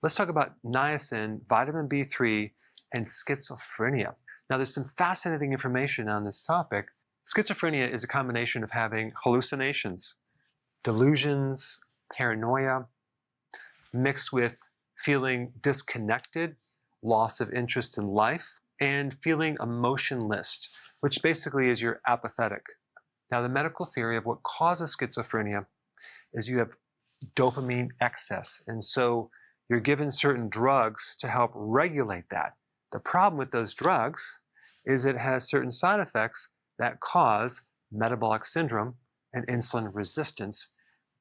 Let's talk about niacin, vitamin B3, and schizophrenia. Now, there's some fascinating information on this topic. Schizophrenia is a combination of having hallucinations, delusions, paranoia, mixed with feeling disconnected, loss of interest in life, and feeling emotionless, which basically is you're apathetic. Now, the medical theory of what causes schizophrenia is you have dopamine excess, and so you're given certain drugs to help regulate that. The problem with those drugs is it has certain side effects that cause metabolic syndrome and insulin resistance,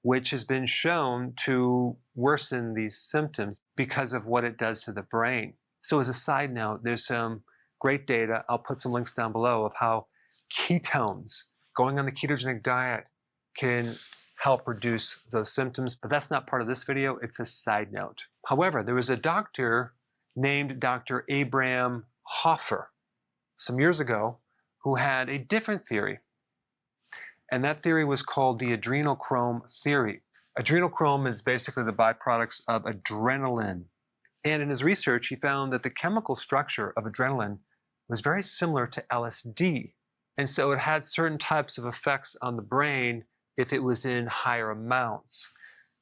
which has been shown to worsen these symptoms because of what it does to the brain. So as a side note, there's some great data, I'll put some links down below, of how ketones, going on the ketogenic diet, can help reduce those symptoms, but that's not part of this video, it's a side note. However, there was a doctor named Dr. Abram some years ago who had a different theory. And that theory was called the adrenochrome theory. Adrenochrome is basically the byproducts of adrenaline. And in his research, he found that the chemical structure of adrenaline was very similar to LSD. And so it had certain types of effects on the brain if it was in higher amounts.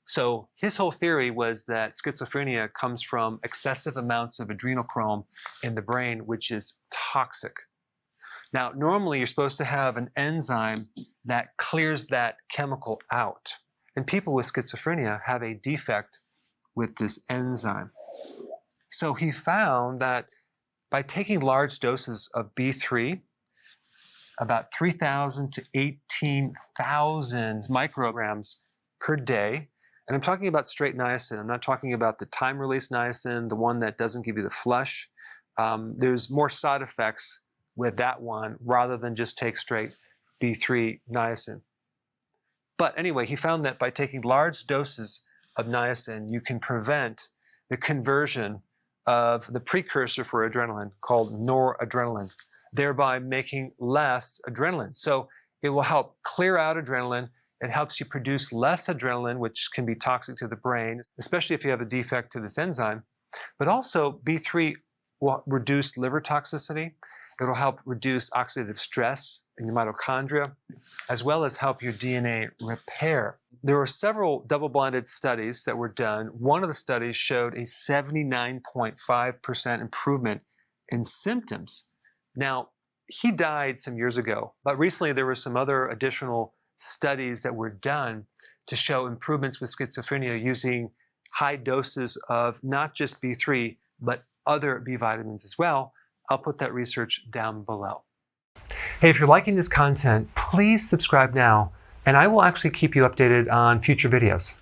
So his whole theory was that schizophrenia comes from excessive amounts of adrenochrome in the brain, which is toxic. Now, normally you're supposed to have an enzyme that clears that chemical out. And people with schizophrenia have a defect with this enzyme. So he found that by taking large doses of B3, about 3,000 to 18,000 micrograms per day, and I'm talking about straight niacin. I'm not talking about the time-release niacin, the one that doesn't give you the flush. There's more side effects with that one rather than just take straight B3 niacin. But anyway, he found that by taking large doses of niacin, you can prevent the conversion of the precursor for adrenaline called noradrenaline, thereby making less adrenaline. So it will help clear out adrenaline. It helps you produce less adrenaline, which can be toxic to the brain, especially if you have a defect to this enzyme. But also B3 will reduce liver toxicity. It will help reduce oxidative stress in your mitochondria, as well as help your DNA repair. There were several double-blinded studies that were done. One of the studies showed a 79.5% improvement in symptoms. Now, he died some years ago, but recently there were some other additional studies that were done to show improvements with schizophrenia using high doses of not just B3, but other B vitamins as well. I'll put that research down below. Hey, if you're liking this content, please subscribe now, and I will actually keep you updated on future videos.